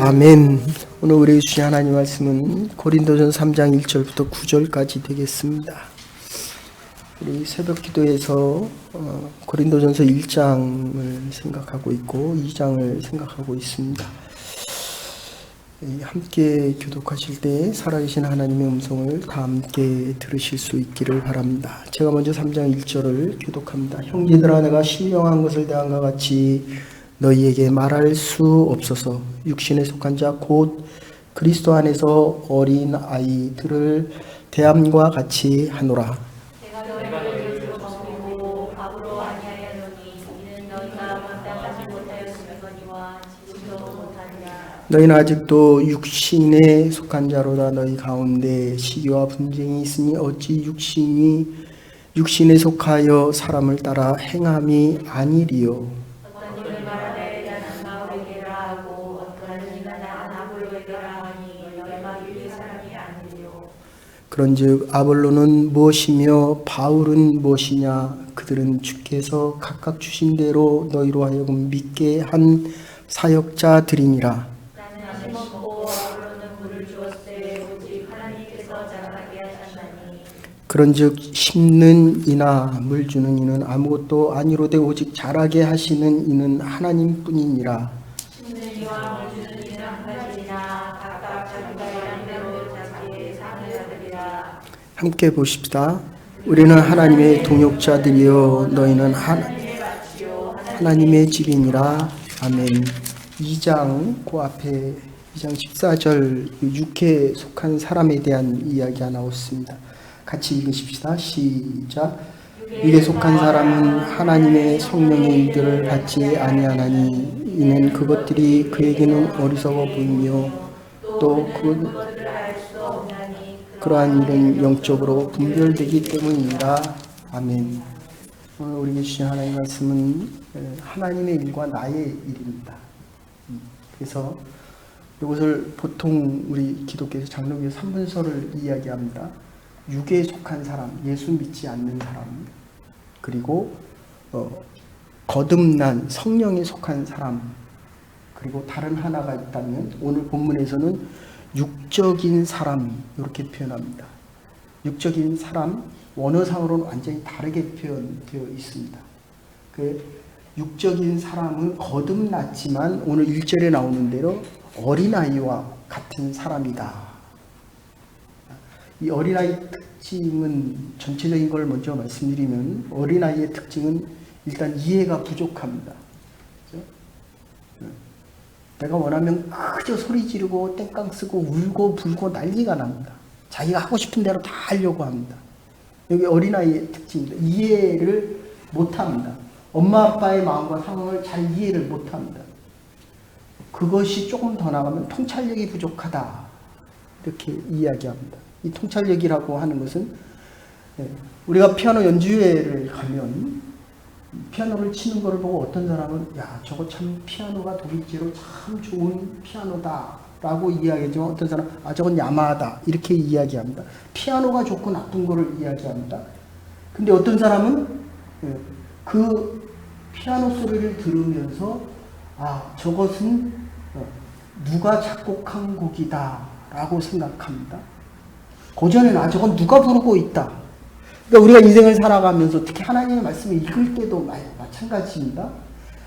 아멘. 오늘 우리 주신 하나님 말씀은 고린도전서 3장 1절부터 9절까지 되겠습니다. 우리 새벽 기도에서 고린도전서 1장을 생각하고 있고 2장을 생각하고 있습니다. 함께 교독하실 때 살아계신 하나님의 음성을 다 함께 들으실 수 있기를 바랍니다. 제가 먼저 3장 1절을 교독합니다. 형제들아, 내가 신령한 것을 대한과 같이 너희에게 말할 수 없어서 육신에 속한 자 곧 그리스도 안에서 어린 아이들을 대함과 같이 하노라. 내가 너희를 들어보고 앞으로 아니하였노니 이는 너희가 감당하지 못하였으니거니와 지금도 못하리라. 너희는 아직도 육신에 속한 자로다. 너희 가운데 시기와 분쟁이 있으니 어찌 육신에 속하여 사람을 따라 행함이 아니리요. 어떤 이를 말하되 나는 바울에게라 하고 어떤 이는 나는 아볼로에게라 하니 너희가 유대 사람이 아니리요. 그런즉 아볼로는 무엇이며 바울은 무엇이냐? 그들은 주께서 각각 주신 대로 너희로 하여금 믿게 한 사역자들이니라. 나는 심었고 아볼로는 물을 주었으되 오직 하나님께서 자라나게 하셨나니. 그런즉 심는 이나 물 주는 이는 아무것도 아니로되 오직 자라게 하시는 이는 하나님뿐이니라. 심는 이와 물 주는 이는 한 가지이나 각각 자기가 일한 대로 자기의 상을 받으리라. 함께 보십시다. 우리는 하나님의 동역자들이요 너희는 하나님의 집이니라. 아멘. 2장 그 앞에 2장 14절 육에 속한 사람에 대한 이야기가 나왔습니다. 같이 읽으십시다. 시작. 육에 속한 사람은 하나님의 성령의 일들을 받지 아니하나니 이는 그것들이 그에게는 어리석어 보이며 또 그러한 일은 영적으로 분별되기 때문이라. 아멘. 오늘 우리에게 주신 하나님의 말씀은 하나님의 일과 나의 일입니다. 그래서 이것을 보통 우리 기독교에서 장로교의 3분서를 이야기합니다. 육에 속한 사람, 예수 믿지 않는 사람, 그리고 거듭난 성령에 속한 사람, 그리고 다른 하나가 있다면 오늘 본문에서는 육적인 사람 이렇게 표현합니다. 육적인 사람, 원어상으로는 완전히 다르게 표현되어 있습니다. 그 육적인 사람은 거듭났지만 오늘 1절에 나오는 대로 어린아이와 같은 사람이다. 이 어린아이 특징은 전체적인 걸 먼저 말씀드리면 어린아이의 특징은 일단 이해가 부족합니다. 그렇죠? 내가 원하면 그저 소리 지르고 땡깡 쓰고 울고 불고 난리가 납니다. 자기가 하고 싶은 대로 다 하려고 합니다. 여기 어린아이의 특징입니다. 이해를 못합니다. 엄마 아빠의 마음과 상황을 잘 이해를 못합니다. 그것이 조금 더 나가면 통찰력이 부족하다 이렇게 이야기합니다. 이 통찰력이라고 하는 것은 우리가 피아노 연주회를 가면 피아노를 치는 것을 보고 어떤 사람은 야 저거 참 피아노가 독일제로 참 좋은 피아노다 라고 이야기하지만 어떤 사람은 아 저건 야마하다 이렇게 이야기합니다. 피아노가 좋고 나쁜 거를 이야기합니다. 근데 어떤 사람은 그 피아노 소리를 들으면서 아 저것은 누가 작곡한 곡이다 라고 생각합니다. 고전에는 아 저건 누가 부르고 있다. 그러니까 우리가 인생을 살아가면서 특히 하나님의 말씀을 읽을 때도 마찬가지입니다.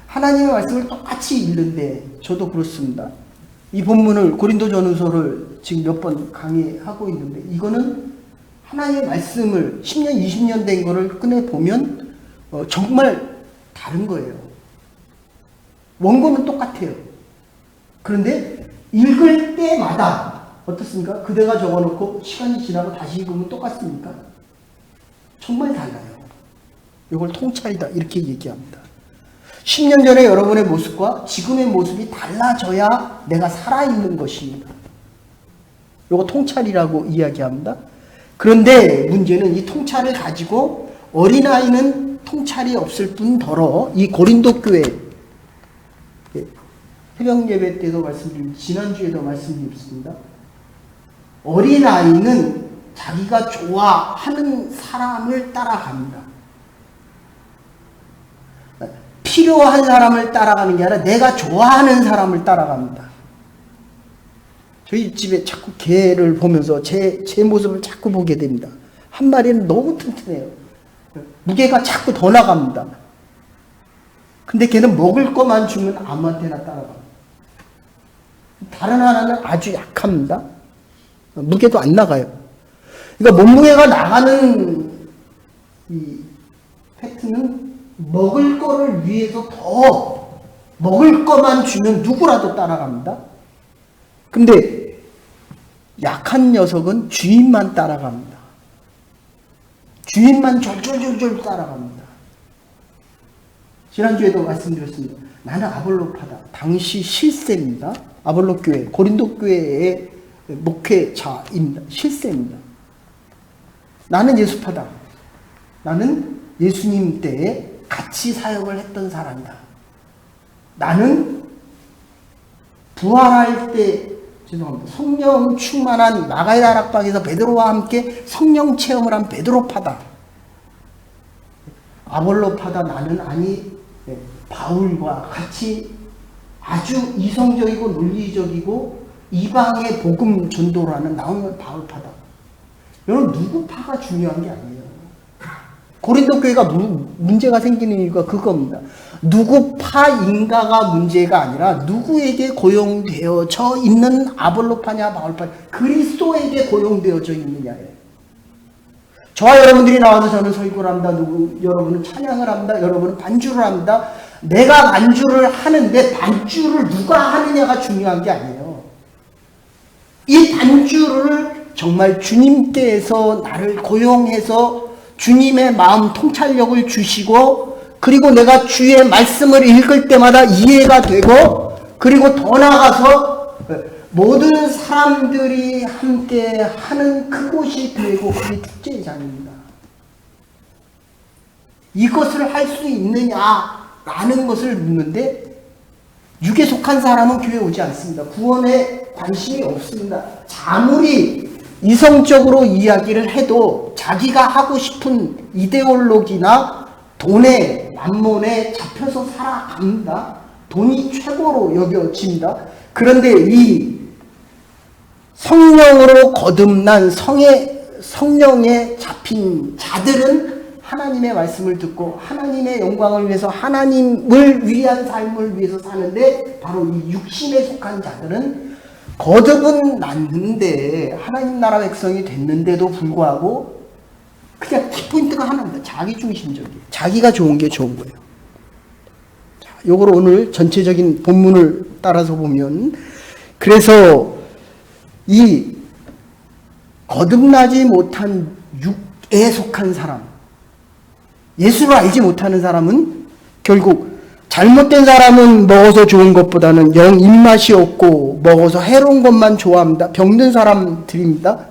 하나님의 말씀을 똑같이 읽는데 저도 그렇습니다. 이 본문을 고린도전후서를 지금 몇 번 강의하고 있는데 이거는 하나님의 말씀을 10년 20년 된 거를 꺼내보면 정말 다른 거예요. 원고는 똑같아요. 그런데 읽을 때마다 어떻습니까? 그대가 적어놓고 시간이 지나고 다시 읽으면 똑같습니까? 정말 달라요. 이걸 통찰이다 이렇게 얘기합니다. 10년 전에 여러분의 모습과 지금의 모습이 달라져야 내가 살아있는 것입니다. 이거 통찰이라고 이야기합니다. 그런데 문제는 이 통찰을 가지고 어린아이는 통찰이 없을 뿐더러 이 고린도 교회 새벽 예배 때도 말씀드린 지난주에도 말씀드렸습니다. 어린아이는 자기가 좋아하는 사람을 따라갑니다. 필요한 사람을 따라가는 게 아니라 내가 좋아하는 사람을 따라갑니다. 저희 집에 자꾸 개를 보면서 제 모습을 자꾸 보게 됩니다. 한 마리는 너무 튼튼해요. 무게가 자꾸 더 나갑니다. 근데 걔는 먹을 것만 주면 아무한테나 따라갑니다. 다른 하나는 아주 약합니다. 무게도 안 나가요. 그러니까 몸무게가 나가는 이 팩트는 먹을 거를 위해서 더 먹을 것만 주면 누구라도 따라갑니다. 근데 약한 녀석은 주인만 따라갑니다. 주인만 졸졸졸졸 따라갑니다. 지난주에도 말씀드렸습니다. 나는 아볼로파다. 당시 실세입니다. 아볼로 교회, 고린도 교회의 목회자입니다. 실세입니다. 나는 예수파다. 나는 예수님 때에 같이 사역을 했던 사람이다. 나는 부활할 때 죄송합니다. 성령 충만한 마가의 다락방에서 베드로와 함께 성령 체험을 한 베드로파다. 아볼로파다. 나는 아니 바울과 같이 아주 이성적이고 논리적이고 이방의 복음 전도를 하는 나오는 바울파다. 여러분 누구 파가 중요한 게 아니에요. 고린도 교회가 문제가 생기는 이유가 그겁니다. 누구 파인가가 문제가 아니라 누구에게 고용되어져 있는 아볼로파냐 바울파냐 그리스도에게 고용되어져 있느냐예요. 저와 여러분들이 나와서 저는 설교를 합니다. 여러분은 찬양을 합니다. 여러분은 반주를 합니다. 내가 반주를 하는데 반주를 누가 하느냐가 중요한 게 아니에요. 이 반주를 정말 주님께서 나를 고용해서 주님의 마음 통찰력을 주시고 그리고 내가 주의 말씀을 읽을 때마다 이해가 되고 그리고 더 나아가서 모든 사람들이 함께 하는 그곳이 되고 그게 축제장입니다. 이것을 할 수 있느냐라는 것을 묻는데 육에 속한 사람은 교회에 오지 않습니다. 구원에 관심이 없습니다. 아무리 이성적으로 이야기를 해도 자기가 하고 싶은 이데올로기나 돈에 만몬에 잡혀서 살아갑니다. 돈이 최고로 여겨집니다. 그런데 이 성령으로 거듭난 성령에 잡힌 자들은 하나님의 말씀을 듣고 하나님의 영광을 위해서 하나님을 위한 삶을 위해서 사는데 바로 이 육신에 속한 자들은 거듭은 났는데 하나님 나라 백성이 됐는데도 불구하고 그냥 키포인트가 하나입니다. 자기중심적이에요. 자기가 좋은 게 좋은 거예요. 자, 요걸 오늘 전체적인 본문을 따라서 보면 그래서 이 거듭나지 못한 육에 속한 사람 예수를 알지 못하는 사람은 결국 잘못된 사람은 먹어서 좋은 것보다는 영 입맛이 없고 먹어서 해로운 것만 좋아합니다. 병든 사람들입니다.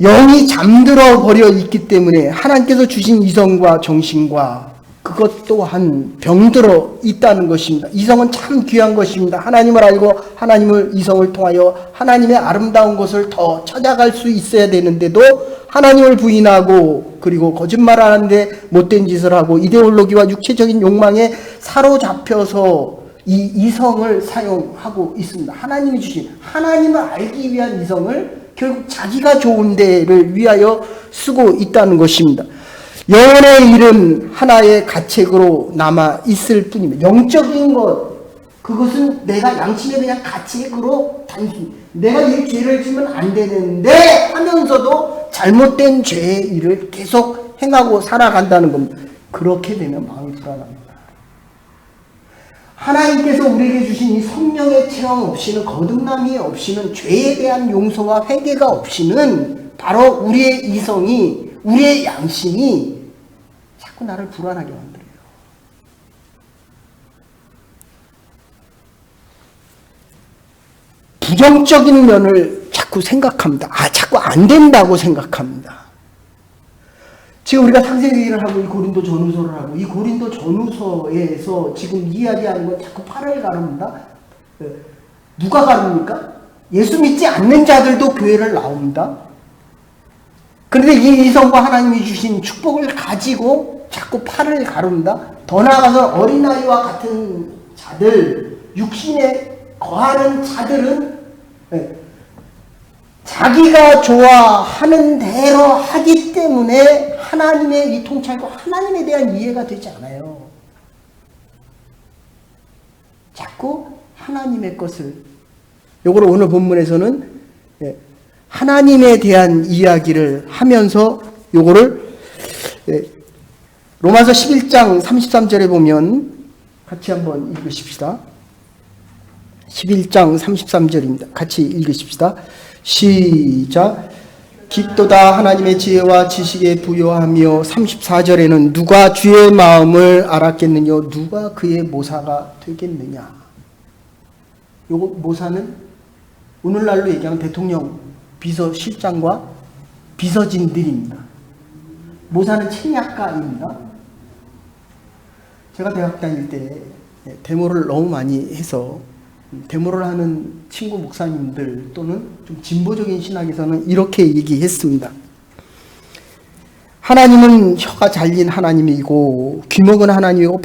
영이 잠들어 버려 있기 때문에 하나님께서 주신 이성과 정신과 그것 또한 병들어 있다는 것입니다. 이성은 참 귀한 것입니다. 하나님을 알고 하나님을 이성을 통하여 하나님의 아름다운 것을 더 찾아갈 수 있어야 되는데도 하나님을 부인하고 그리고 거짓말하는데 못된 짓을 하고 이데올로기와 육체적인 욕망에 사로잡혀서 이 이성을 사용하고 있습니다. 하나님이 주신 하나님을 알기 위한 이성을 결국 자기가 좋은 데를 위하여 쓰고 있다는 것입니다. 영혼의 일은 하나의 가책으로 남아 있을 뿐입니다. 영적인 것 그것은 내가 양심의 그냥 가책으로 단순히 내가 이 죄를 지면 안 되는데 하면서도 잘못된 죄의 일을 계속 행하고 살아간다는 겁니다. 그렇게 되면 마음이 불안합니다. 하나님께서 우리에게 주신 이 성령의 체험 없이는 거듭남이 없이는 죄에 대한 용서와 회개가 없이는 바로 우리의 이성이 우리의 양심이 자꾸 나를 불안하게 만들어요. 부정적인 면을 자꾸 생각합니다. 자꾸 안 된다고 생각합니다. 지금 우리가 창세기를 하고 이 고린도 전후서를 하고 이 고린도 전후서에서 지금 이야기하는 건 자꾸 팔을 가릅니다. 누가 가릅니까? 예수 믿지 않는 자들도 교회를 나옵니다. 그런데 이 이성과 하나님이 주신 축복을 가지고 자꾸 팔을 가릅니다. 더 나아가서 어린아이와 같은 자들, 육신의 거하는 자들은 자기가 좋아하는 대로 하기 때문에 하나님의 이 통찰과 하나님에 대한 이해가 되지 않아요. 자꾸 하나님의 것을, 요걸 오늘 본문에서는 하나님에 대한 이야기를 하면서 요거를 로마서 11장 33절에 보면 같이 한번 읽으십시다. 11장 33절입니다. 같이 읽으십시다. 시작. 깊도다 하나님의 지혜와 지식에 부요하며 34절에는 누가 주의 마음을 알았겠느냐 누가 그의 모사가 되겠느냐. 요거 모사는 오늘날로 얘기하면 대통령 비서실장과 비서진들입니다. 모사는 책략가입니다. 제가 대학 다닐 때 데모를 너무 많이 해서 데모를 하는 친구 목사님들 또는 좀 진보적인 신학에서는 이렇게 얘기했습니다. 하나님은 혀가 잘린 하나님이고 귀먹은 하나님이고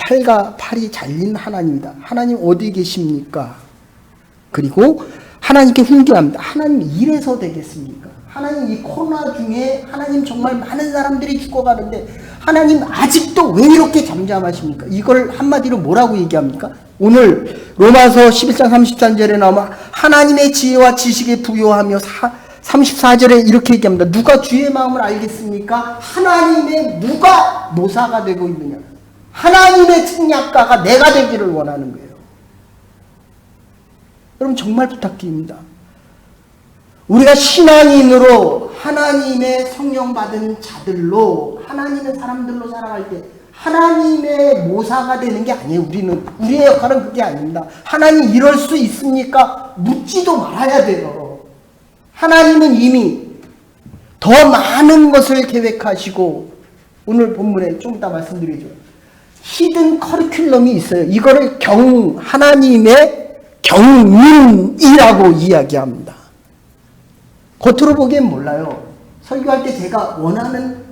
팔이 잘린 하나님이다. 하나님 어디 계십니까? 그리고 하나님께 훈계합니다. 하나님 이래서 되겠습니까? 하나님 이 코로나 중에 하나님 정말 많은 사람들이 죽어가는데 하나님 아직도 왜 이렇게 잠잠하십니까? 이걸 한마디로 뭐라고 얘기합니까? 오늘 로마서 11장 33절에 나오면 하나님의 지혜와 지식에 부요하며 34절에 이렇게 얘기합니다. 누가 주의 마음을 알겠습니까? 하나님의 누가 모사가 되고 있느냐. 하나님의 책략가가 내가 되기를 원하는 거예요. 여러분 정말 부탁드립니다. 우리가 신앙인으로 하나님의 성령 받은 자들로 하나님의 사람들로 살아갈 때 하나님의 모사가 되는 게 아니에요. 우리의 역할은 그게 아닙니다. 하나님 이럴 수 있습니까? 묻지도 말아야 돼요. 하나님은 이미 더 많은 것을 계획하시고 오늘 본문에 좀 이따 말씀드리죠. 히든 커리큘럼이 있어요. 이거를 하나님의 경륜이라고 이야기합니다. 겉으로 보기엔 몰라요. 설교할 때 제가 원하는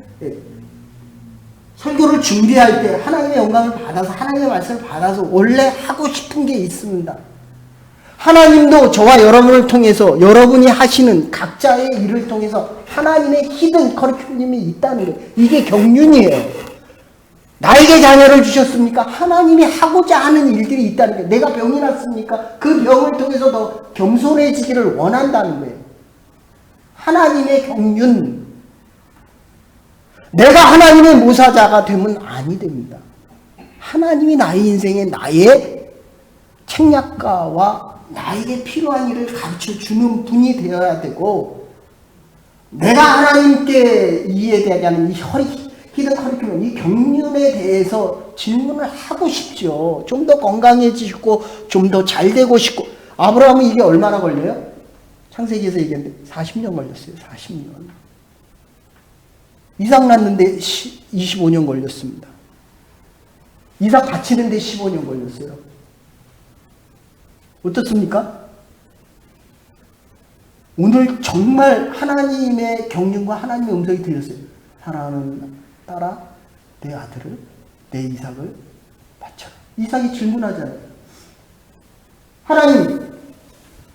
설교를 준비할 때 하나님의 영광을 받아서 하나님의 말씀을 받아서 원래 하고 싶은 게 있습니다. 하나님도 저와 여러분을 통해서 여러분이 하시는 각자의 일을 통해서 하나님의 히든 커리큘럼이 있다는 거예요. 이게 경륜이에요. 나에게 자녀를 주셨습니까? 하나님이 하고자 하는 일들이 있다는 거예요. 내가 병이 났습니까? 그 병을 통해서 더 겸손해지기를 원한다는 거예요. 하나님의 경륜. 내가 하나님의 모사자가 되면 아니 됩니다. 하나님이 나의 인생에 나의 책략가와 나에게 필요한 일을 가르쳐 주는 분이 되어야 되고 내가 하나님께 이에 대한 이 히든 커리큘럼, 이 경륜에 대해서 질문을 하고 싶죠. 좀 더 건강해지고 좀 더 잘 되고 싶고. 아브라함은 이게 얼마나 걸려요? 창세기에서 얘기했는데 40년 걸렸어요. 40년. 이삭 낳는데 25년 걸렸습니다. 이삭 바치는데 15년 걸렸어요. 어떻습니까? 오늘 정말 하나님의 경륜과 하나님의 음성이 들렸어요. 사랑하는 딸아, 내 아들을, 내 이삭을 바쳐라. 이삭이 질문하잖아요. 하나님,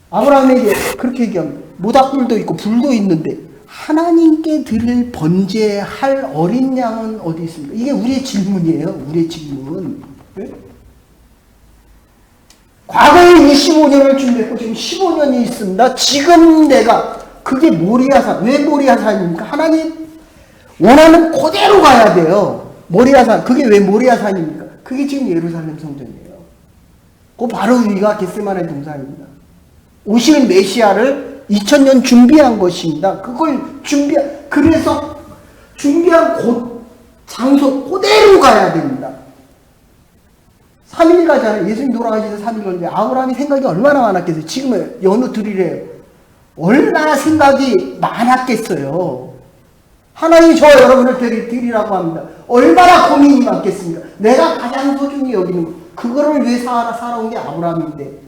아브라함에게 그렇게 얘기합니다. 모닥불도 있고 불도 있는데 하나님께 드릴 번제할 어린 양은 어디 있습니까? 이게 우리의 질문이에요. 우리의 질문. 네? 과거에 25년을 준비했고 지금 15년이 있습니다. 지금 내가 그게 모리아산. 왜 모리아산입니까? 하나님 원하는 그대로 가야 돼요. 모리아산. 그게 왜 모리아산입니까? 그게 지금 예루살렘 성전이에요. 그 바로 위가 겟세마네 동산입니다. 오실 메시아를 2000년 준비한 것입니다. 그걸 그래서 준비한 곳, 장소 그대로 가야 됩니다. 3일 가잖아요. 예수님 돌아가시서 3일 걸리는데 아브라함이 생각이 얼마나 많았겠어요. 지금은 연후 드리래요. 얼마나 생각이 많았겠어요. 하나님이 저와 여러분을 드리라고 합니다. 얼마나 고민이 많겠습니까? 내가 가장 소중히 여기는 것. 그거를 위해 살아온 게 아브라함인데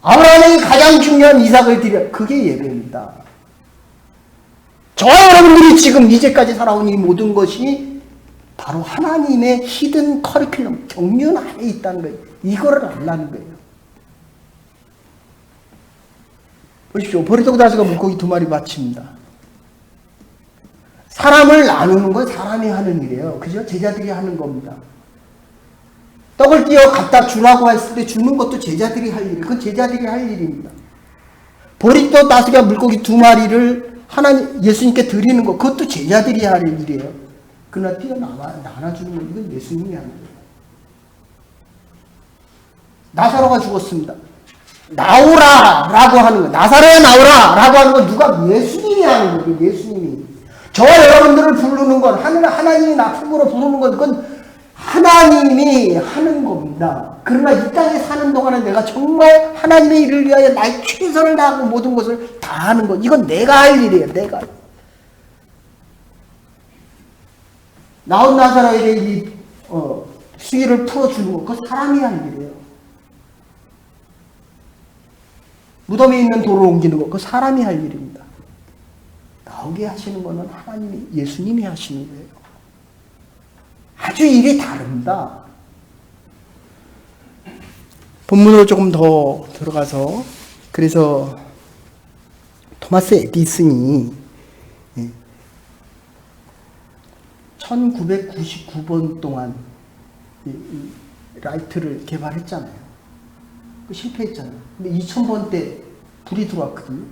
아브라함이 가장 중요한 이삭을 드려. 그게 예배입니다. 저와 여러분들이 지금 이제까지 살아온 이 모든 것이 바로 하나님의 히든 커리큘럼, 경륜 안에 있다는 거예요. 이거를 알라는 거예요. 보십시오. 보리떡 5가 물고기 2마리 바칩니다. 사람을 나누는 건 사람이 하는 일이에요. 그죠? 제자들이 하는 겁니다. 떡을 띄어 갖다 주라고 했을 때 주는 것도 제자들이 할 일이에요. 그건 제자들이 할 일입니다. 보리떡 5가 물고기 2마리를 하나님, 예수님께 드리는 것, 그것도 제자들이 할 일이에요. 그러나 띄어 나눠주는 건 이건 예수님이 하는 거예요. 나사로가 죽었습니다. 나오라! 라고 하는 거. 나사로야 나오라! 라고 하는 건 누가? 예수님이 하는 거예요. 예수님이. 저와 여러분들을 부르는 건, 하나님이 나 품으로 부르는 건, 그건 하나님이 하는 겁니다. 그러나 이 땅에 사는 동안은 내가 정말 하나님의 일을 위하여 나의 최선을 다하고 모든 것을 다 하는 것. 이건 내가 할 일이에요. 내가. 나온 나사로에게 이 수위를 풀어주는 것. 그건 사람이 할 일이에요. 무덤에 있는 돌을 옮기는 것. 그건 사람이 할 일입니다. 나오게 하시는 것은 하나님이, 예수님이 하시는 거예요. 아주 일이 다릅니다. 본문으로 조금 더 들어가서, 그래서 토마스 에디슨이 1999번 동안 이 라이트를 개발했잖아요. 실패했잖아요. 근데 2000번 때 불이 들어왔거든요.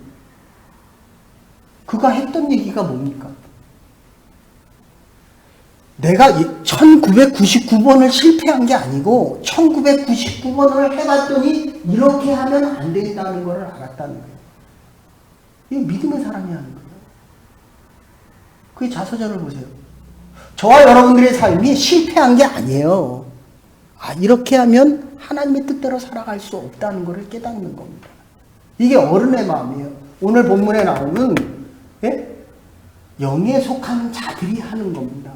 그가 했던 얘기가 뭡니까? 내가 1999번을 실패한 게 아니고 1999번을 해봤더니 이렇게 하면 안 된다는 걸 알았다는 거예요. 이거 믿음의 사람이 하는 거예요. 그게 자서전을 보세요. 저와 여러분들의 삶이 실패한 게 아니에요. 아, 이렇게 하면 하나님의 뜻대로 살아갈 수 없다는 것을 깨닫는 겁니다. 이게 어른의 마음이에요. 오늘 본문에 나오는 영에 속하는 자들이 하는 겁니다.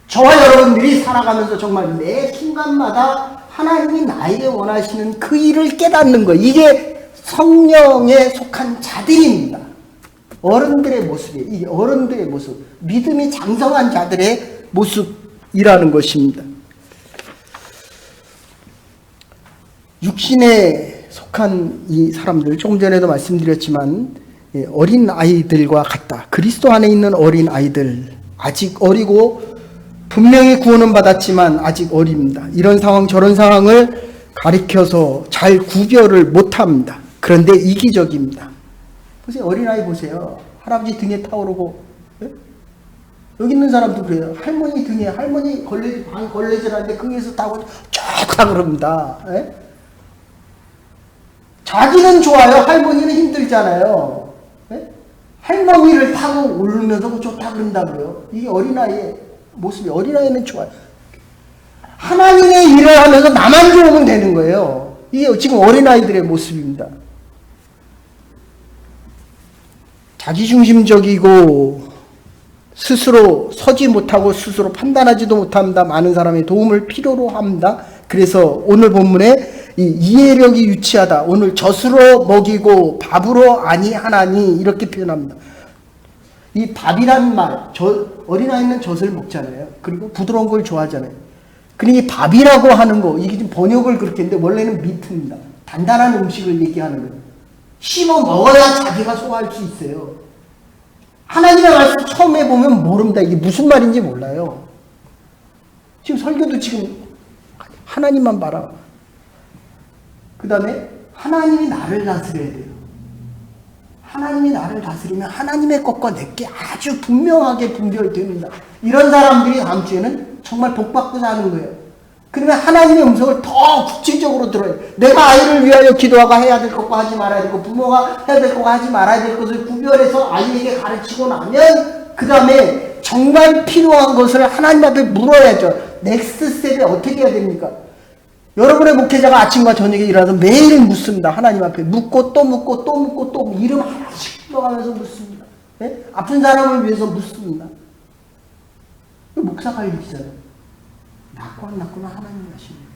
저와 여러분들이 살아가면서 정말 매 순간마다 하나님이 나에게 원하시는 그 일을 깨닫는 것. 이게 성령에 속한 자들입니다. 어른들의 모습이에요. 이게 어른들의 모습. 믿음이 장성한 자들의 모습이라는 것입니다. 육신에 속한 이 사람들, 조금 전에도 말씀드렸지만 어린 아이들과 같다. 그리스도 안에 있는 어린 아이들, 아직 어리고 분명히 구원은 받았지만 아직 어립니다. 이런 상황 저런 상황을 가리켜서 잘 구별을 못합니다. 그런데 이기적입니다. 보세요. 어린아이 보세요. 할아버지 등에 타오르고, 여기 있는 사람도 그래요. 할머니 등에, 할머니 걸레질하는데 그 위에서 타고 쭉 가고 그럽니다. 자기는 좋아요. 할머니는 힘들잖아요. 할머니를 타고 오르면서 좋다 그런다고요. 이게 어린아이의 모습이, 어린아이는 좋아요. 하나님의 일을 하면서 나만 좋으면 되는 거예요. 이게 지금 어린아이들의 모습입니다. 자기중심적이고 스스로 서지 못하고 스스로 판단하지도 못합니다. 많은 사람의 도움을 필요로 합니다. 그래서 오늘 본문에 이 이해력이 유치하다. 오늘 젖으로 먹이고 밥으로 아니하나니 이렇게 표현합니다. 이 밥이란 말, 어린아이는 젖을 먹잖아요. 그리고 부드러운 걸 좋아하잖아요. 그러니 밥이라고 하는 거, 이게 좀 번역을 그렇게 했는데 원래는 미트입니다. 단단한 음식을 얘기하는 거예요. 씹어 먹어야 자기가 소화할 수 있어요. 하나님의 말씀 처음 해보면 모릅니다. 이게 무슨 말인지 몰라요. 지금 설교도 지금 하나님만 봐라. 그 다음에 하나님이 나를 다스려야 돼요. 하나님이 나를 다스리면 하나님의 것과 내게 아주 분명하게 분별됩니다. 이런 사람들이 다음 주에는 정말 복받고 사는 거예요. 그러면 하나님의 음성을 더 구체적으로 들어요. 내가 아이를 위하여 기도하고 해야 될 것과 하지 말아야 되고, 부모가 해야 될 것과 하지 말아야 될 것을 구별해서 아이에게 가르치고 나면 그 다음에 정말 필요한 것을 하나님 앞에 물어야죠. 넥스트 스텝에 어떻게 해야 됩니까? 여러분의 목회자가 아침과 저녁에 일어나서 매일 묻습니다. 하나님 앞에 묻고 또 묻고 또 묻고 또 이름 하나씩 들어가면서 묻습니다. 네? 아픈 사람을 위해서 묻습니다. 목사가 일이잖아요. 낳고 안 낳고는 하나님이 하십니다.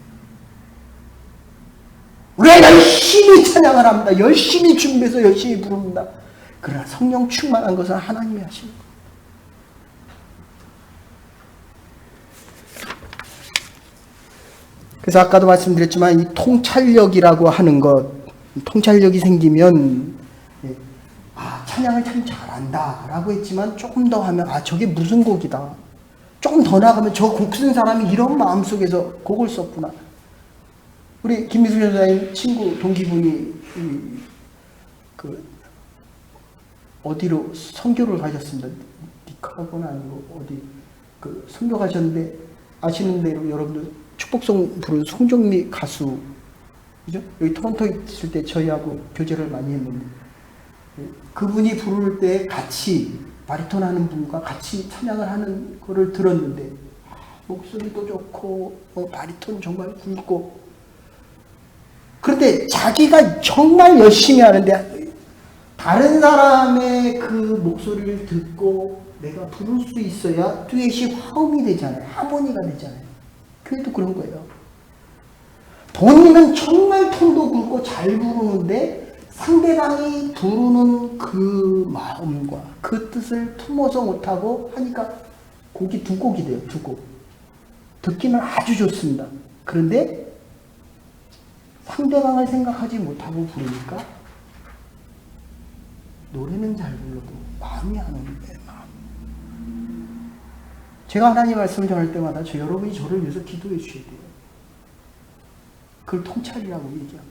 우리가 열심히 찬양을 합니다. 열심히 준비해서 열심히 부릅니다. 그러나 성령 충만한 것은 하나님이 하십니다. 그래서 아까도 말씀드렸지만 이 통찰력이라고 하는 것, 통찰력이 생기면 찬양을 참 잘한다 라고 했지만 조금 더 하면 저게 무슨 곡이다. 조금 더 나가면 저 곡 쓴 사람이 이런 마음속에서 곡을 썼구나. 우리 김미숙 전사님 친구 동기분이 어디로 선교를 가셨습니다. 니카라고는 아니고 어디 선교 가셨는데 아시는 대로 여러분들 축복송 부른 송정미 가수 그죠? 여기 토론토에 있을 때 저희하고 교제를 많이 했는데 그분이 부를 때 같이 바리톤 하는 분과 같이 찬양을 하는 거를 들었는데 목소리도 좋고 바리톤 정말 굵고 그런데 자기가 정말 열심히 하는데 다른 사람의 그 목소리를 듣고 내가 부를 수 있어야 듀엣이 화음이 되잖아요. 하모니가 되잖아요. 그래도 그런 거예요. 본인은 정말 톤도 굵고 잘 부르는데 상대방이 부르는 그 마음과 그 뜻을 품어서 못하고 하니까 곡이 두 곡이 돼요. 두 곡. 듣기는 아주 좋습니다. 그런데 상대방을 생각하지 못하고 부르니까 노래는 잘 불러도 마음이 안 오는 거예요. 마음. 제가 하나님 말씀을 전할 때마다 여러분이 저를 위해서 기도해 주셔야 돼요. 그걸 통찰이라고 얘기합니다.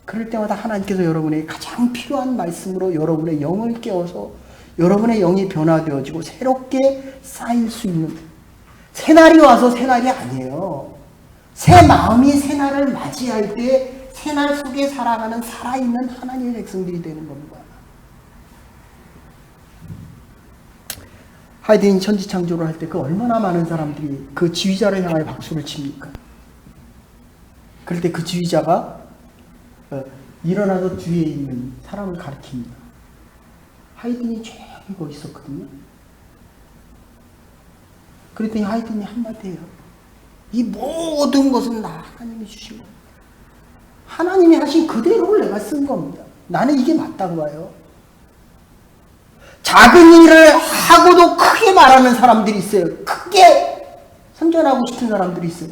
그럴 때마다 하나님께서 여러분에게 가장 필요한 말씀으로 여러분의 영을 깨워서 여러분의 영이 변화되어지고 새롭게 쌓일 수 있는 새날이 와서 새날이 아니에요. 새 마음이 새날을 맞이할 때 새날 속에 살아가는 살아있는 하나님의 백성들이 되는 겁니다. 하이든 천지창조를 할 때 그 얼마나 많은 사람들이 그 지휘자를 향하여 박수를 칩니까? 그럴 때 그 지휘자가 일어나서 뒤에 있는 사람을 가리킵니다. 하이든이 조용히 거기 있었거든요. 그랬더니 하이든이 한마디 해요. 이 모든 것은 나 하나님이 주신 겁니다. 하나님이 하신 그대로를 내가 쓴 겁니다. 나는 이게 맞다고 봐요. 작은 일을 하고도 크게 말하는 사람들이 있어요. 크게 선전하고 싶은 사람들이 있어요.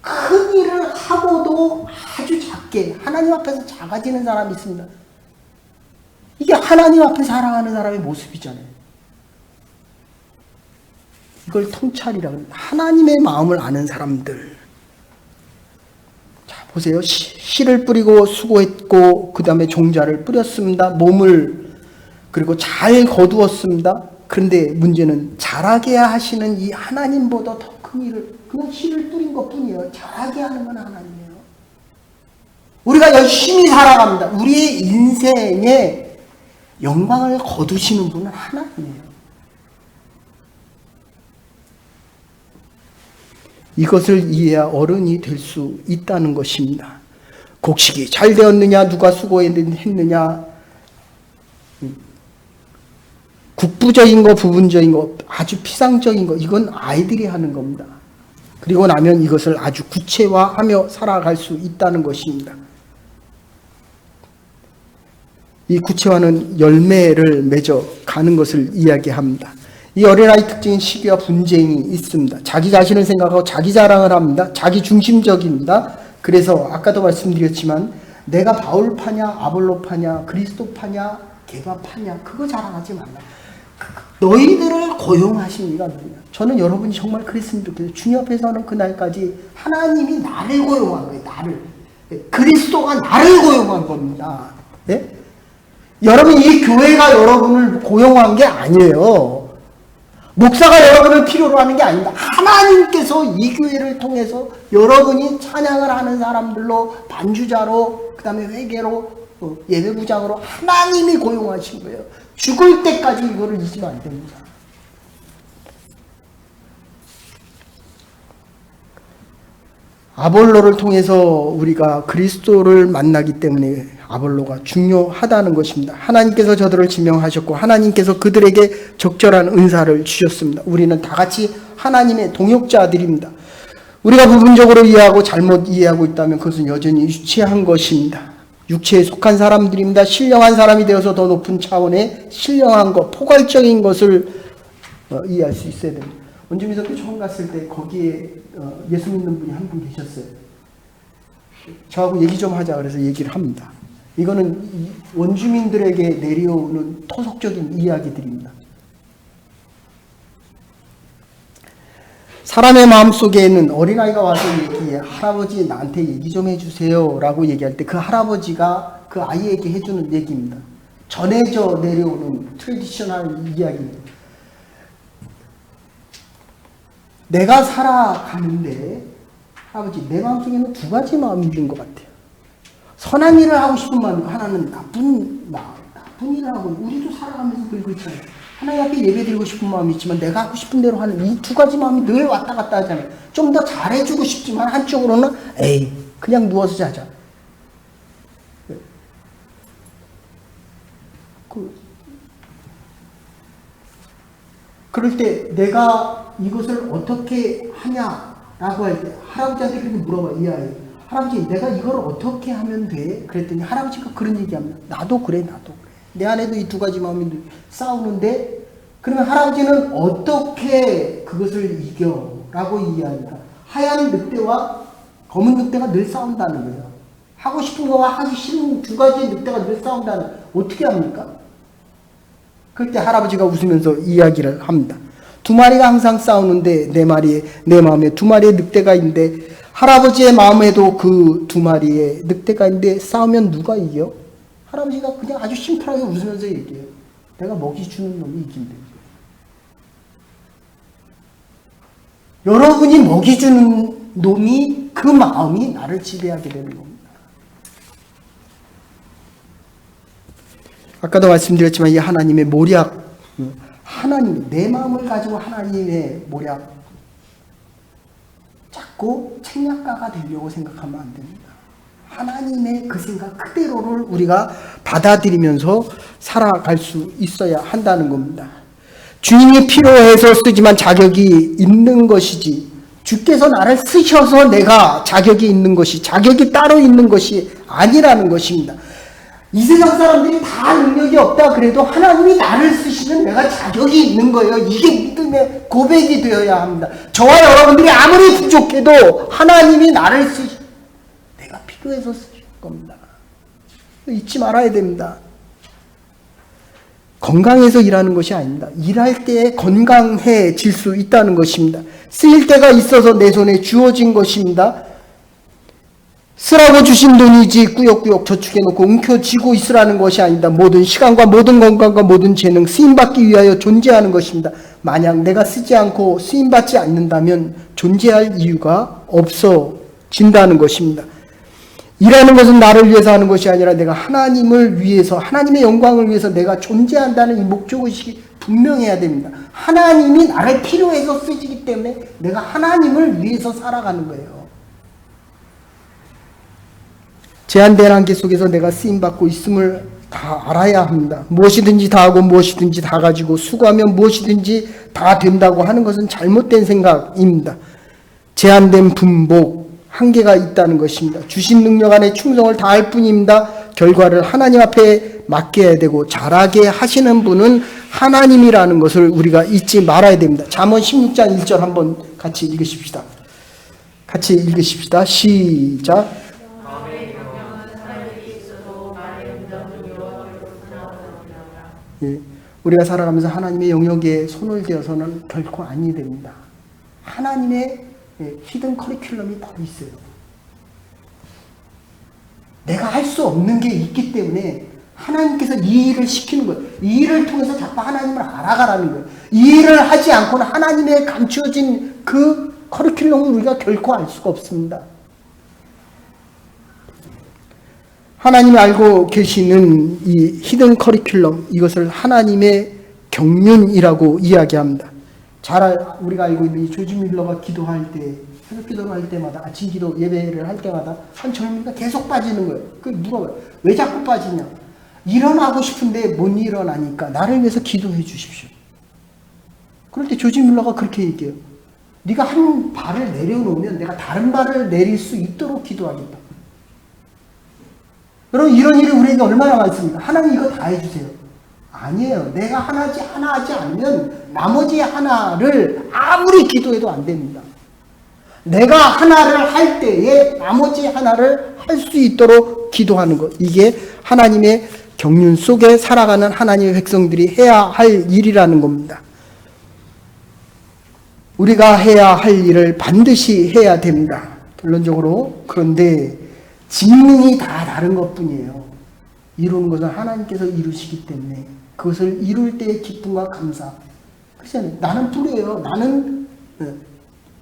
큰 일을 하고도 아주 작게 하나님 앞에서 작아지는 사람이 있습니다. 이게 하나님 앞에 살아가는 사람의 모습이잖아요. 이걸 통찰이라고 합니다. 하나님의 마음을 아는 사람들. 자, 보세요. 씨를 뿌리고 수고했고 그 다음에 종자를 뿌렸습니다. 몸을 그리고 잘 거두었습니다. 그런데 문제는 자라게 하시는 이 하나님보다 더 큰 일을 그냥 씨를 뿌린 것 뿐이에요. 자라게 하는 건 하나님이에요. 우리가 열심히 살아갑니다. 우리의 인생에 영광을 거두시는 분은 하나님이에요. 이것을 이해해야 어른이 될 수 있다는 것입니다. 곡식이 잘 되었느냐, 누가 수고했느냐, 국부적인 거, 부분적인 거, 아주 피상적인 거, 이건 아이들이 하는 겁니다. 그리고 나면 이것을 아주 구체화하며 살아갈 수 있다는 것입니다. 이 구체화는 열매를 맺어 가는 것을 이야기합니다. 이 어린아이 특징인 시기와 분쟁이 있습니다. 자기 자신을 생각하고 자기 자랑을 합니다. 자기 중심적입니다. 그래서 아까도 말씀드렸지만 내가 바울파냐 아볼로파냐 그리스도파냐 개바파냐 그거 자랑하지 말라. 너희들을 고용하신 이가 누구냐. 저는 여러분이 정말 그랬으면 좋겠어요. 주님 앞에서는 그날까지 하나님이 나를 고용한 거예요. 나를. 그리스도가 나를 고용한 겁니다. 네? 여러분 이 교회가 여러분을 고용한 게 아니에요. 목사가 여러분을 필요로 하는 게 아닙니다. 하나님께서 이 교회를 통해서 여러분이 찬양을 하는 사람들로 반주자로 그 다음에 회계로 예배부장으로 하나님이 고용하신 거예요. 죽을 때까지 이거를 잊으면 안 됩니다. 아볼로를 통해서 우리가 그리스도를 만나기 때문에 아볼로가 중요하다는 것입니다. 하나님께서 저들을 지명하셨고 하나님께서 그들에게 적절한 은사를 주셨습니다. 우리는 다 같이 하나님의 동역자들입니다. 우리가 부분적으로 이해하고 잘못 이해하고 있다면 그것은 여전히 유치한 것입니다. 육체에 속한 사람들입니다. 신령한 사람이 되어서 더 높은 차원의 신령한 것, 포괄적인 것을 이해할 수 있어야 됩니다. 원주민 선교 처음 갔을 때 거기에 예수 믿는 분이 한 분 계셨어요. 저하고 얘기 좀 하자 그래서 얘기를 합니다. 이거는 원주민들에게 내려오는 토속적인 이야기들입니다. 사람의 마음속에는 어린아이가 와서 얘기해, 할아버지 나한테 얘기 좀 해주세요 라고 얘기할 때 그 할아버지가 그 아이에게 해주는 얘기입니다. 전해져 내려오는 트래디셔널 이야기입니다. 내가 살아가는데 할아버지 내 마음속에는 두 가지 마음이 있는 것 같아요. 선한 일을 하고 싶은 마음, 하나는 나쁜 마음, 나쁜 일을 하고, 우리도 살아가면서 늘 그렇잖아요. 하나님 앞에 예배 드리고 싶은 마음이 있지만 내가 하고 싶은 대로 하는 이 두 가지 마음이 늘 왔다 갔다 하잖아요. 좀 더 잘해주고 싶지만 한쪽으로는 에이 그냥 누워서 자자. 그럴 때 내가 이것을 어떻게 하냐라고 할 때 할아버지한테 그렇게 물어봐. 이 아이, 할아버지 내가 이걸 어떻게 하면 돼? 그랬더니 할아버지가 그런 얘기합니다. 나도 그래, 나도 그래. 내 안에도 이 두 가지 마음이 싸우는데, 그러면 할아버지는 어떻게 그것을 이겨? 라고 이야기합니다. 하얀 늑대와 검은 늑대가 늘 싸운다는 거예요. 하고 싶은 거와 하기 싫은 두 가지 늑대가 늘 싸운다는, 어떻게 합니까? 그럴 때 할아버지가 웃으면서 이야기를 합니다. 두 마리가 항상 싸우는데 내 마음에 두 마리의 늑대가 있는데, 할아버지의 마음에도 그 두 마리의 늑대가 있는데 싸우면 누가 이겨? 할아버지가 그냥 아주 심플하게 웃으면서 얘기해요. 내가 먹이 주는 놈이 이긴대. 여러분이 먹이 주는 놈이, 그 마음이 나를 지배하게 되는 겁니다. 아까도 말씀드렸지만 이 하나님의 모략, 하나님, 내 마음을 가지고 하나님의 모략, 자꾸 책략가가 되려고 생각하면 안 됩니다. 하나님의 그 생각 그대로를 우리가 받아들이면서 살아갈 수 있어야 한다는 겁니다. 주인이 필요해서 쓰지만 자격이 있는 것이지, 주께서 나를 쓰셔서 내가 자격이 있는 것이, 자격이 따로 있는 것이 아니라는 것입니다. 이 세상 사람들이 다 능력이 없다 그래도 하나님이 나를 쓰시면 내가 자격이 있는 거예요. 이게 믿음의 고백이 되어야 합니다. 저와 여러분들이 아무리 부족해도 하나님이 나를 내가 필요해서 쓰실 겁니다. 잊지 말아야 됩니다. 건강해서 일하는 것이 아닙니다. 일할 때 건강해질 수 있다는 것입니다. 쓰일 때가 있어서 내 손에 주어진 것입니다. 쓰라고 주신 돈이지 꾸역꾸역 저축해놓고 움켜쥐고 있으라는 것이 아니다. 모든 시간과 모든 건강과 모든 재능 쓰임받기 위하여 존재하는 것입니다. 만약 내가 쓰지 않고 쓰임받지 않는다면 존재할 이유가 없어진다는 것입니다. 일하는 것은 나를 위해서 하는 것이 아니라 내가 하나님을 위해서, 하나님의 영광을 위해서 내가 존재한다는 이 목적의식이 분명해야 됩니다. 하나님이 나를 필요해서 쓰시기 때문에 내가 하나님을 위해서 살아가는 거예요. 제한된 한계 속에서 내가 쓰임받고 있음을 다 알아야 합니다. 무엇이든지 다 하고 무엇이든지 다 가지고 수고하면 무엇이든지 다 된다고 하는 것은 잘못된 생각입니다. 제한된 분복, 한계가 있다는 것입니다. 주신 능력 안에 충성을 다할 뿐입니다. 결과를 하나님 앞에 맡겨야 되고 잘하게 하시는 분은 하나님이라는 것을 우리가 잊지 말아야 됩니다. 잠언 16장 1절 한번 같이 읽으십시다. 같이 읽으십시다. 시작. 예, 우리가 살아가면서 하나님의 영역에 손을 대어서는 결코 아니 됩니다. 하나님의 히든 커리큘럼이 따로 있어요. 내가 할 수 없는 게 있기 때문에 하나님께서 이 일을 시키는 거예요. 이 일을 통해서 자꾸 하나님을 알아가라는 거예요. 이 일을 하지 않고는 하나님의 감추어진 그 커리큘럼을 우리가 결코 알 수가 없습니다. 하나님이 알고 계시는 이 히든 커리큘럼, 이것을 하나님의 경륜이라고 이야기합니다. 우리가 알고 있는 이 조지 밀러가 기도할 때, 새벽 기도를 할 때마다, 아침 기도 예배를 할 때마다 한 젊은이가 계속 빠지는 거예요. 그 물어봐요. 왜 자꾸 빠지냐? 일어나고 싶은데 못 일어나니까 나를 위해서 기도해 주십시오. 그럴 때 조지 밀러가 그렇게 얘기해요. 네가 한 발을 내려놓으면 내가 다른 발을 내릴 수 있도록 기도하겠다. 여러분, 이런 일이 우리에게 얼마나 많습니까? 하나님 이거 다 해주세요. 아니에요. 내가 하나 하지 않으면 나머지 하나를 아무리 기도해도 안 됩니다. 내가 하나를 할 때에 나머지 하나를 할 수 있도록 기도하는 것. 이게 하나님의 경륜 속에 살아가는 하나님의 백성들이 해야 할 일이라는 겁니다. 우리가 해야 할 일을 반드시 해야 됩니다. 결론적으로. 그런데 직능이 다 다른 것뿐이에요. 이루는 것은 하나님께서 이루시기 때문에 그것을 이룰 때의 기쁨과 감사. 그렇잖아요. 나는 뿌려요. 나는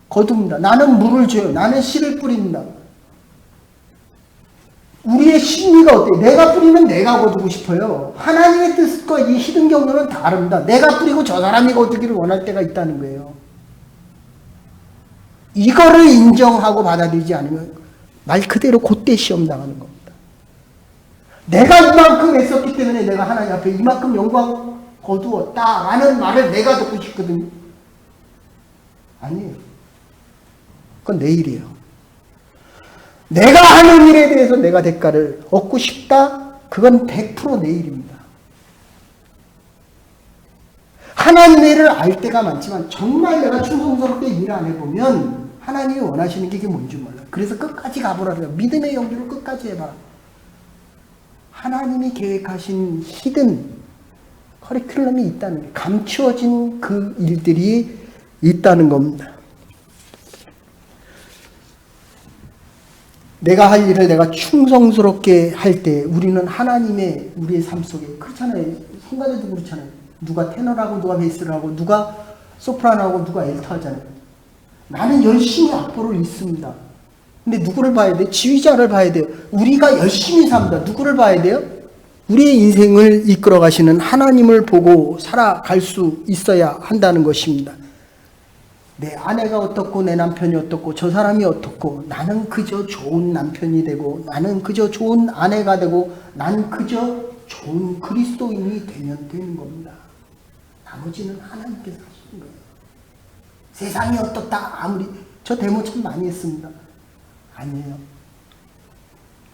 거둡니다. 나는 물을 줘요. 나는 씨를 뿌립니다. 우리의 심리가 어때요? 내가 뿌리면 내가 거두고 싶어요. 하나님의 뜻과 이 히든 경로는 다릅니다. 내가 뿌리고 저 사람이 거두기를 원할 때가 있다는 거예요. 이거를 인정하고 받아들이지 않으면 말 그대로 그때 시험 당하는 겁니다. 내가 이만큼 했었기 때문에 내가 하나님 앞에 이만큼 영광 거두었다라는 말을 내가 듣고 싶거든요. 아니에요. 그건 내 일이에요. 내가 하는 일에 대해서 내가 대가를 얻고 싶다? 그건 100% 내 일입니다. 하나님의 일을 알 때가 많지만 정말 내가 충성스럽게 일 안 해보면 하나님이 원하시는 게 이게 뭔지 몰라요. 그래서 끝까지 가보라 그래요. 믿음의 연기를 끝까지 해봐라. 하나님이 계획하신 히든 커리큘럼이 있다는 게, 감추어진 그 일들이 있다는 겁니다. 내가 할 일을 내가 충성스럽게 할 때 우리는 하나님의 우리의 삶 속에, 그렇잖아요. 성가대도 그렇잖아요. 누가 테너라고 누가 베이스를 하고 누가 소프라노하고 누가 엘터 하잖아요. 나는 열심히 악보를 읽습니다. 근데 누구를 봐야 돼요? 지휘자를 봐야 돼요. 우리가 열심히 삽니다. 누구를 봐야 돼요? 우리의 인생을 이끌어 가시는 하나님을 보고 살아갈 수 있어야 한다는 것입니다. 내 아내가 어떻고 내 남편이 어떻고 저 사람이 어떻고 나는 그저 좋은 남편이 되고 나는 그저 좋은 아내가 되고 나는 그저 좋은 그리스도인이 되면 되는 겁니다. 나머지는 하나님께서 하시는 거예요. 세상이 어떻다 아무리 저 데모 참 많이 했습니다. 아니에요.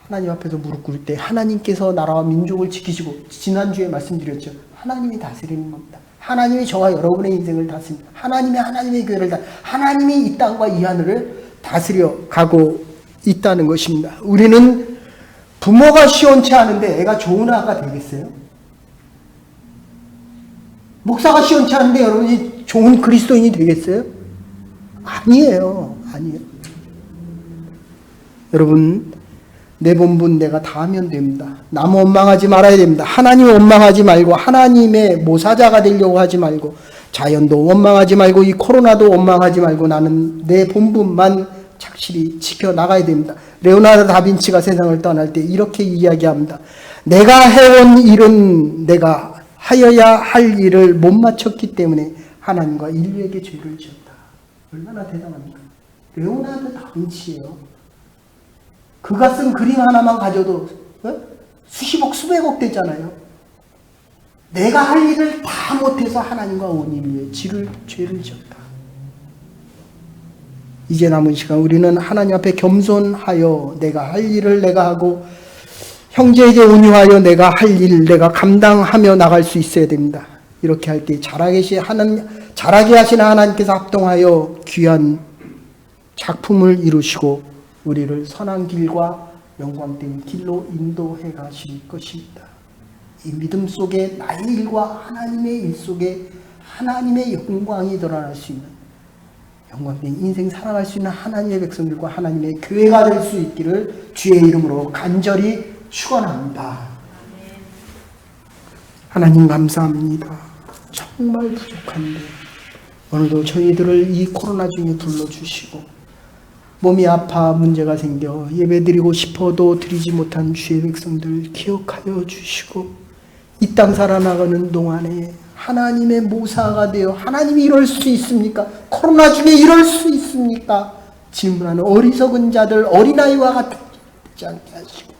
하나님 앞에서 무릎 꿇을 때 하나님께서 나라와 민족을 지키시고, 지난주에 말씀드렸죠. 하나님이 다스리는 겁니다. 하나님이 저와 여러분의 인생을 다스립니다. 하나님의 교회를 하나님이 이 땅과 이 하늘을 다스려 가고 있다는 것입니다. 우리는 부모가 시원치 않은데 애가 좋은 아가 되겠어요? 목사가 시원치 않은데 여러분이 좋은 그리스도인이 되겠어요? 아니에요. 아니에요. 여러분, 내 본분 내가 다 하면 됩니다. 남 원망하지 말아야 됩니다. 하나님 원망하지 말고 하나님의 모사자가 되려고 하지 말고 자연도 원망하지 말고 이 코로나도 원망하지 말고 나는 내 본분만 착실히 지켜나가야 됩니다. 레오나르도 다빈치가 세상을 떠날 때 이렇게 이야기합니다. 내가 해온 일은 내가 하여야 할 일을 못 마쳤기 때문에 하나님과 인류에게 죄를 지었다. 얼마나 대단합니까? 레오나르도 다빈치예요. 그가 쓴 그림 하나만 가져도 수십억 수백억 되잖아요. 내가 할 일을 다 못해서 하나님과 온 인류에 죄를 지었다. 이제 남은 시간 우리는 하나님 앞에 겸손하여 내가 할 일을 내가 하고 형제에게 온유하여 내가 할 일 내가 감당하며 나갈 수 있어야 됩니다. 이렇게 할 때 잘하게 하시는 하나님께서 합동하여 귀한 작품을 이루시고 우리를 선한 길과 영광된 길로 인도해 가실 것입니다. 이 믿음 속에 나의 일과 하나님의 일 속에 하나님의 영광이 드러날 수 있는, 영광된 인생 살아갈 수 있는 하나님의 백성들과 하나님의 교회가 될 수 있기를 주의 이름으로 간절히 축원합니다. 하나님 감사합니다. 정말 부족한데 오늘도 저희들을 이 코로나 중에 불러주시고 몸이 아파 문제가 생겨 예배드리고 싶어도 드리지 못한 주의 백성들 기억하여 주시고 이 땅 살아나가는 동안에 하나님의 모사가 되어 하나님이 이럴 수 있습니까? 코로나 중에 이럴 수 있습니까? 질문하는 어리석은 자들 어린아이와 같지 않게 하시고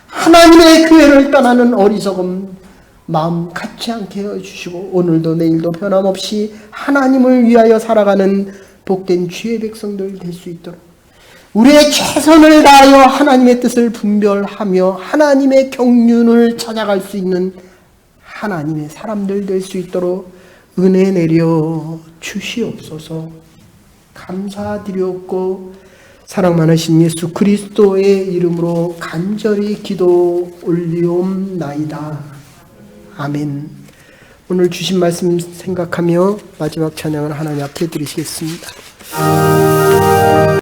하나님의 교회를 떠나는 어리석은 마음 갖지 않게 해주시고 오늘도 내일도 변함없이 하나님을 위하여 살아가는 복된 주의 백성들 될 수 있도록 우리의 최선을 다하여 하나님의 뜻을 분별하며 하나님의 경륜을 찾아갈 수 있는 하나님의 사람들 될 수 있도록 은혜 내려 주시옵소서. 감사드렸고 사랑 많으신 예수 그리스도의 이름으로 간절히 기도 올리옵나이다. 아멘. 오늘 주신 말씀 생각하며 마지막 찬양을 하나님 앞에 드리시겠습니다.